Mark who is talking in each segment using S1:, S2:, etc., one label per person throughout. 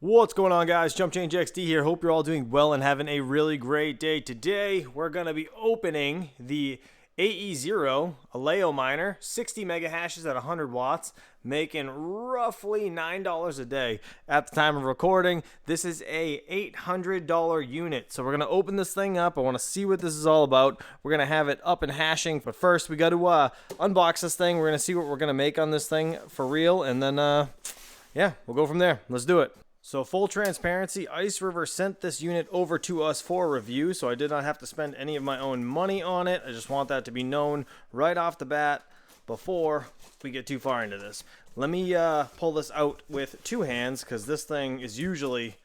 S1: What's going on, guys? Jump Change XD here. Hope you're all doing well and having a really great day. Today, we're going to be opening the AE0 Aleo miner, 60 mega hashes at 100 watts, making roughly $9 a day. At the time of recording, this is a $800 unit. So we're going to open this thing up. I want to see what this is all about. We're going to have it up and hashing, but first we got to unbox this thing. We're going to see what we're going to make on this thing for real, and then yeah, we'll go from there. Let's do it. So full transparency, Ice River sent this unit over to us for review, so I did not have to spend any of my own money on it. I just want that to be known right off the bat before we get too far into this. Let me pull this out with two hands, because this thing is usually,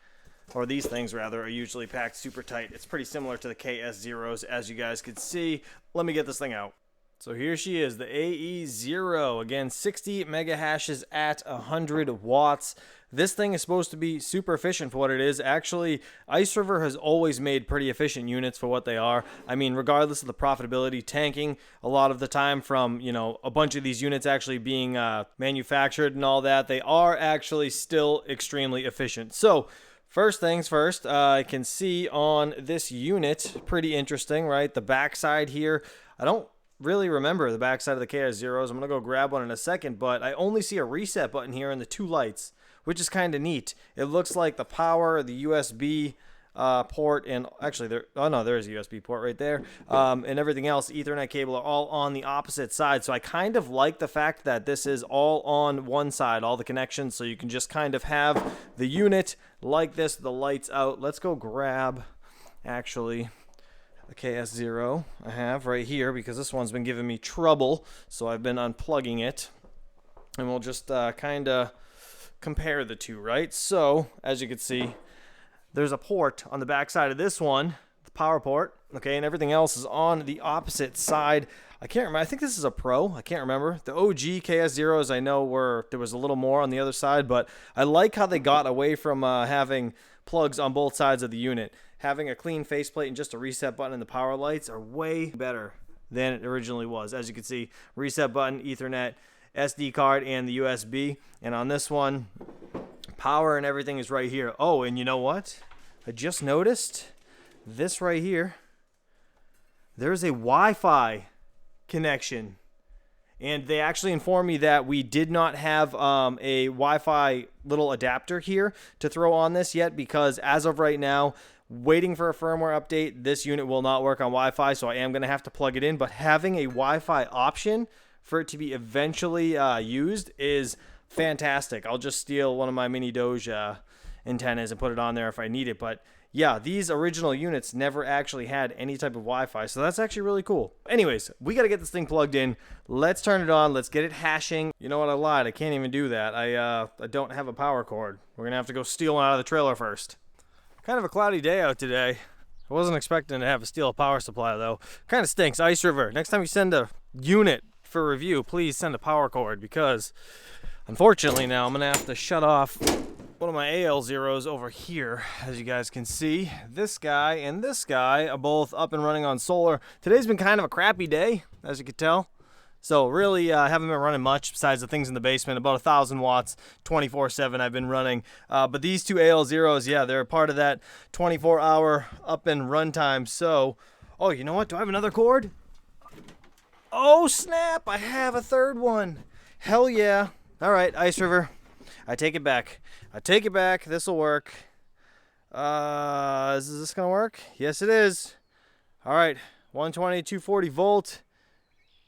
S1: or these things rather, are usually packed super tight. It's pretty similar to the KS0s, as you guys can see. Let me get this thing out. So here she is, the AE0. Again, 60 mega hashes at 100 watts. This thing is supposed to be super efficient for what it is. Actually, Ice River has always made pretty efficient units for what they are. I mean, regardless of the profitability, tanking a lot of the time from, you know, a bunch of these units actually being manufactured and all that, they are actually still extremely efficient. So, first things first, I can see on this unit, pretty interesting, right? The backside here, I don't really remember the backside of the KS0s. I'm going to go grab one in a second, but I only see a reset button here and the two lights, which is kind of neat. It looks like the power, the USB port, and actually there is a USB port right there, and everything else, Ethernet cable, are all on the opposite side. So I kind of like the fact that this is all on one side, all the connections, so you can just kind of have the unit like this, the lights out. Let's go grab, actually, the KS0 I have right here, because this one's been giving me trouble, so I've been unplugging it, and we'll just kind of compare the two, right? So, as you can see, there's a port on the back side of this one, the power port, okay, and everything else is on the opposite side. I can't remember. I think this is a Pro. I can't remember. The OG KS0s, I know there was a little more on the other side, but I like how they got away from having plugs on both sides of the unit. Having a clean faceplate and just a reset button and the power lights are way better than it originally was. As you can see, reset button, Ethernet, SD card, and the USB. And on this one, power and everything is right here. Oh, and you know what? I just noticed this right here. There's a Wi-Fi connection. And they actually informed me that we did not have a Wi-Fi little adapter here to throw on this yet, because as of right now, waiting for a firmware update, this unit will not work on Wi-Fi, so I am going to have to plug it in. But having a Wi-Fi option for it to be eventually used is fantastic. I'll just steal one of my mini Doge antennas and put it on there if I need it. But yeah, these original units never actually had any type of Wi-Fi, so that's actually really cool. Anyways, we got to get this thing plugged in. Let's turn it on. Let's get it hashing. You know what? I lied. I can't even do that. I don't have a power cord. We're going to have to go steal one out of the trailer first. Kind of a cloudy day out today. I wasn't expecting to have to steal a power supply, though. Kind of stinks. Ice River, next time you send a unit for review, please send a power cord, because unfortunately now I'm going to have to shut off one of my AL0s over here. As you guys can see, this guy and this guy are both up and running on solar. Today's been kind of a crappy day, as you can tell. So really, I haven't been running much besides the things in the basement. About 1,000 watts, 24/7 I've been running. But these two AL0s, yeah, they're a part of that 24-hour up and run time. So, oh, you know what? Do I have another cord? Oh, snap! I have a third one. Hell yeah. All right, Ice River. I take it back. I take it back. This will work. Is this going to work? Yes, it is. All right, 120, 240 volt.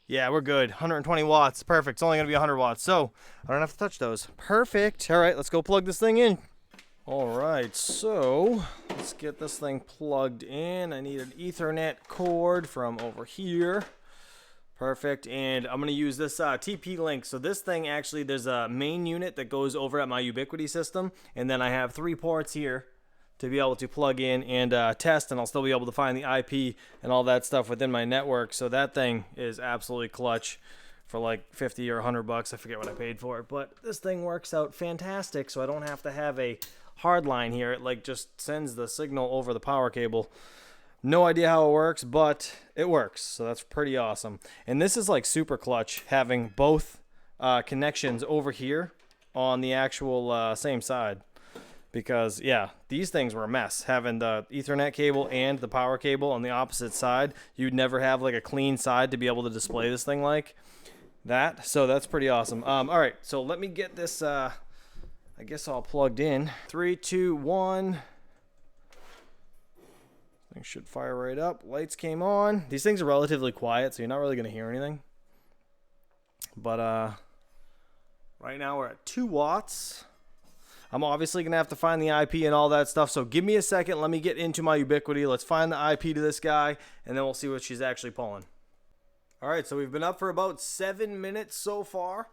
S1: Yeah, we're good. 120 watts. Perfect. It's only going to be 100 watts, so I don't have to touch those. Perfect. All right, let's go plug this thing in. All right, so let's get this thing plugged in. I need an Ethernet cord from over here. Perfect. And I'm going to use this TP-Link. So this thing, actually, there's a main unit that goes over at my Ubiquity system, and then I have 3 ports here to be able to plug in and test, and I'll still be able to find the IP and all that stuff within my network. So that thing is absolutely clutch for like 50 or 100 bucks. I forget what I paid for it, but this thing works out fantastic, so I don't have to have a hard line here. It like just sends the signal over the power cable. No idea how it works, but it works, so that's pretty awesome. And this is like super clutch, having both connections over here on the actual same side. because yeah, these things were a mess. Having the Ethernet cable and the power cable on the opposite side, you'd never have like a clean side to be able to display this thing like that. So that's pretty awesome. All right, so let me get this I guess all plugged in. 3, 2, 1. Thing should fire right up. Lights came on. These things are relatively quiet, so you're not really going to hear anything. But right now we're at 2 watts. I'm obviously going to have to find the IP and all that stuff, so give me a second. Let me get into my Ubiquiti. Let's find the IP to this guy, and then we'll see what she's actually pulling. All right, so we've been up for about 7 minutes so far.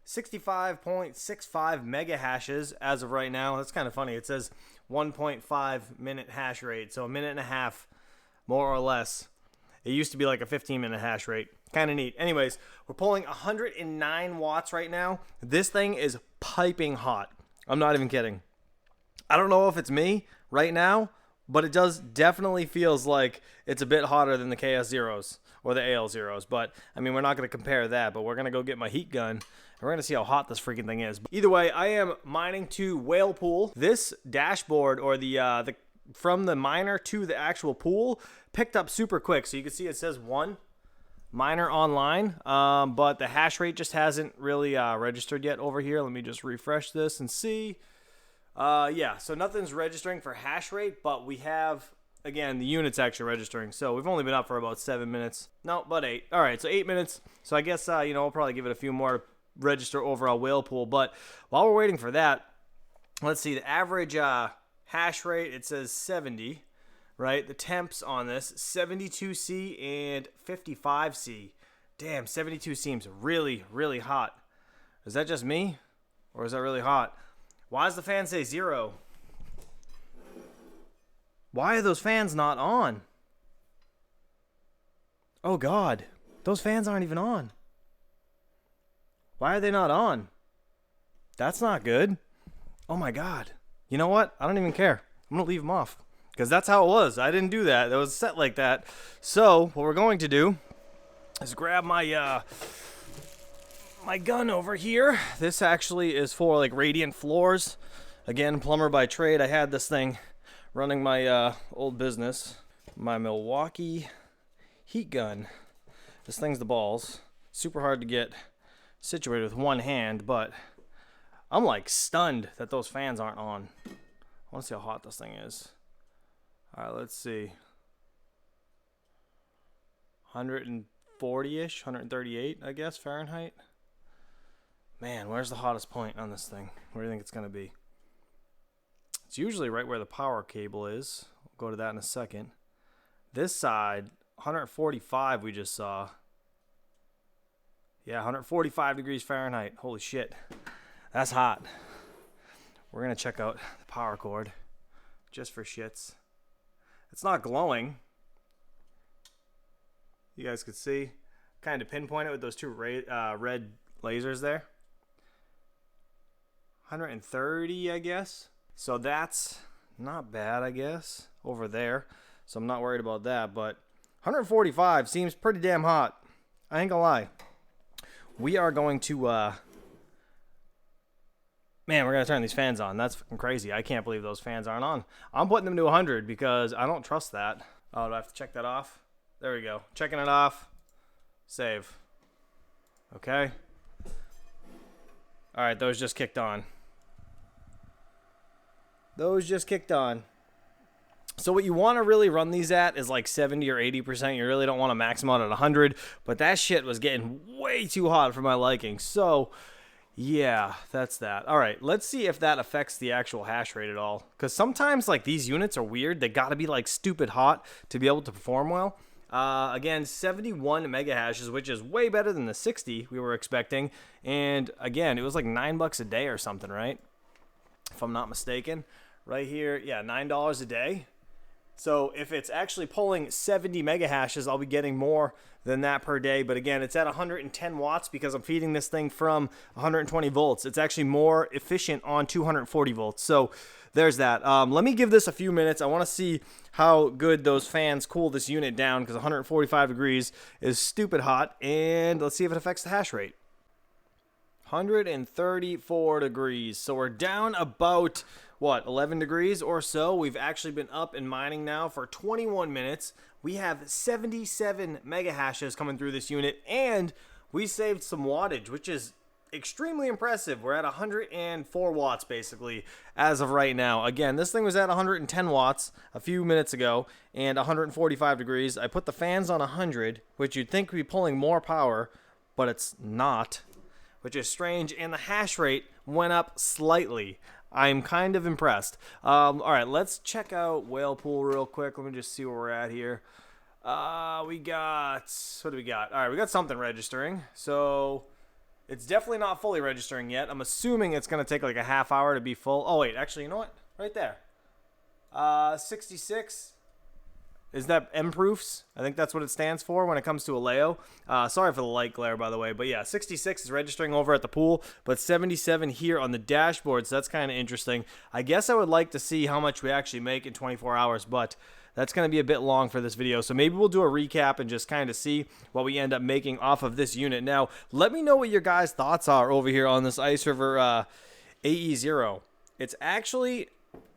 S1: 65.65 mega hashes as of right now. That's kind of funny. It says 1.5 minute hash rate, so a minute and a half, more or less. It used to be like a 15-minute hash rate. Kind of neat. Anyways, we're pulling 109 watts right now. This thing is piping hot. I'm not even kidding. I don't know if it's me right now, but it does definitely feels like it's a bit hotter than the KS0s or the AL0s. But, I mean, we're not going to compare that, but we're going to go get my heat gun, and we're going to see how hot this freaking thing is. Either way, I am mining to whale pool. This dashboard, or the from the miner to the actual pool, picked up super quick. So you can see it says 1 miner online, but the hash rate just hasn't really registered yet over here. Let me just refresh this and see. Yeah, so nothing's registering for hash rate, but we have, again, the unit's actually registering. So we've only been up for about 7 minutes. No, but 8. All right, so 8 minutes. So I guess, you know, we'll probably give it a few more to register overall whale pool. But while we're waiting for that, let's see, the average hash rate, it says 70. Right, the temps on this, 72C and 55C. Damn, 72 seems really, really hot. Is that just me? Or is that really hot? Why does the fan say 0? Why are those fans not on? Oh God, those fans aren't even on. Why are they not on? That's not good. Oh my God. You know what? I don't even care. I'm going to leave them off. Because that's how it was. I didn't do that. It was set like that. So what we're going to do is grab my my gun over here. This actually is for like radiant floors. Again, plumber by trade. I had this thing running my old business. My Milwaukee heat gun. This thing's the balls. Super hard to get situated with one hand, but I'm like stunned that those fans aren't on. I want to see how hot this thing is. All right, let's see. 140-ish, 138, I guess, Fahrenheit. Man, where's the hottest point on this thing? Where do you think it's going to be? It's usually right where the power cable is. We'll go to that in a second. This side, 145 we just saw. Yeah, 145 degrees Fahrenheit. Holy shit. That's hot. We're going to check out the power cord just for shits. It's not glowing. You guys could see. Kind of pinpoint it with those two red lasers there. 130, I guess. So that's not bad, I guess, over there. So I'm not worried about that. But 145 seems pretty damn hot. I ain't gonna lie. We are going to... Man, we're going to turn these fans on. That's fucking crazy. I can't believe those fans aren't on. I'm putting them to 100 because I don't trust that. Oh, do I have to check that off? There we go. Checking it off. Save. Okay. All right, those just kicked on. Those just kicked on. So what you want to really run these at is like 70 or 80%. You really don't want to max them out at 100. But that shit was getting way too hot for my liking. So... yeah, that's that. All right, let's see if that affects the actual hash rate at all. Because sometimes, like, these units are weird. They got to be, like, stupid hot to be able to perform well. Again, 71 mega hashes, which is way better than the 60 we were expecting. And, again, it was like $9 a day or something, right? If I'm not mistaken. Right here, yeah, $9 a day. So if it's actually pulling 70 mega hashes, I'll be getting more than that per day. But again, it's at 110 watts because I'm feeding this thing from 120 volts. It's actually more efficient on 240 volts. So there's that. Let me give this a few minutes. I want to see how good those fans cool this unit down because 145 degrees is stupid hot. And let's see if it affects the hash rate. 134 degrees. So we're down about... what, 11 degrees or so. We've actually been up and mining now for 21 minutes. We have 77 mega hashes coming through this unit, and we saved some wattage, which is extremely impressive. We're at 104 watts basically as of right now. Again, this thing was at 110 watts a few minutes ago and 145 degrees. I put the fans on 100, which you'd think would be pulling more power, but it's not, which is strange. And the hash rate went up slightly. I'm kind of impressed. All right, let's check out Whale Pool real quick. Let me just see where we're at here. We got, what do we got? All right, we got something registering. So it's definitely not fully registering yet. I'm assuming it's going to take like a half hour to be full. Oh, wait. Actually, you know what? Right there. 66. Is that M-proofs? I think that's what it stands for when it comes to Aleo. Sorry for the light glare, by the way. But yeah, 66 is registering over at the pool, but 77 here on the dashboard. So that's kind of interesting. I guess I would like to see how much we actually make in 24 hours, but that's going to be a bit long for this video. So maybe we'll do a recap and just kind of see what we end up making off of this unit. Now, let me know what your guys' thoughts are over here on this Ice River AE0. It's actually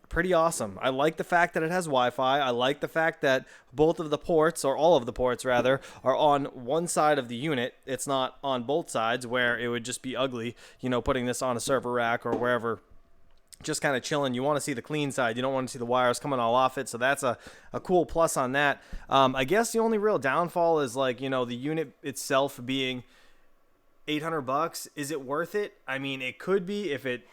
S1: pretty awesome. I like the fact that it has Wi-Fi. I like the fact that both of the ports, or all of the ports rather, are on one side of the unit. It's not on both sides where it would just be ugly, you know, putting this on a server rack or wherever, just kind of chilling. You want to see the clean side. You don't want to see the wires coming all off it. So that's a cool plus on that. I guess the only real downfall is, like, you know, the unit itself being $800. Is it worth it? I mean, it could be if it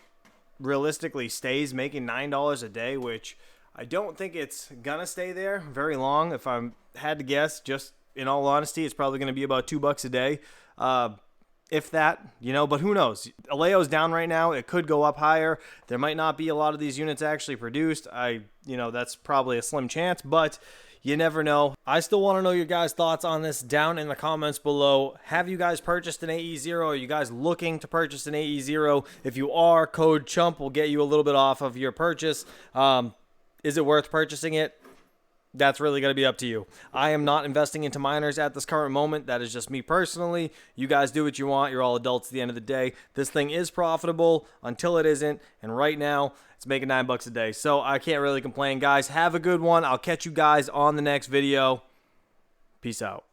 S1: realistically stays making $9 a day, which I don't think it's gonna stay there very long. If I had to guess, just in all honesty, it's probably going to be about $2 a day. If that, you know, but who knows? Aleo's down right now. It could go up higher. There might not be a lot of these units actually produced. That's probably a slim chance, but you never know. I still want to know your guys' thoughts on this down in the comments below. Have you guys purchased an AE0? Are you guys looking to purchase an AE0? If you are, code CHUMP will get you a little bit off of your purchase. Is it worth purchasing it? That's really going to be up to you. I am not investing into miners at this current moment. That is just me personally. You guys do what you want. You're all adults at the end of the day. This thing is profitable until it isn't. And right now, it's making $9 a day. So I can't really complain. Guys, have a good one. I'll catch you guys on the next video. Peace out.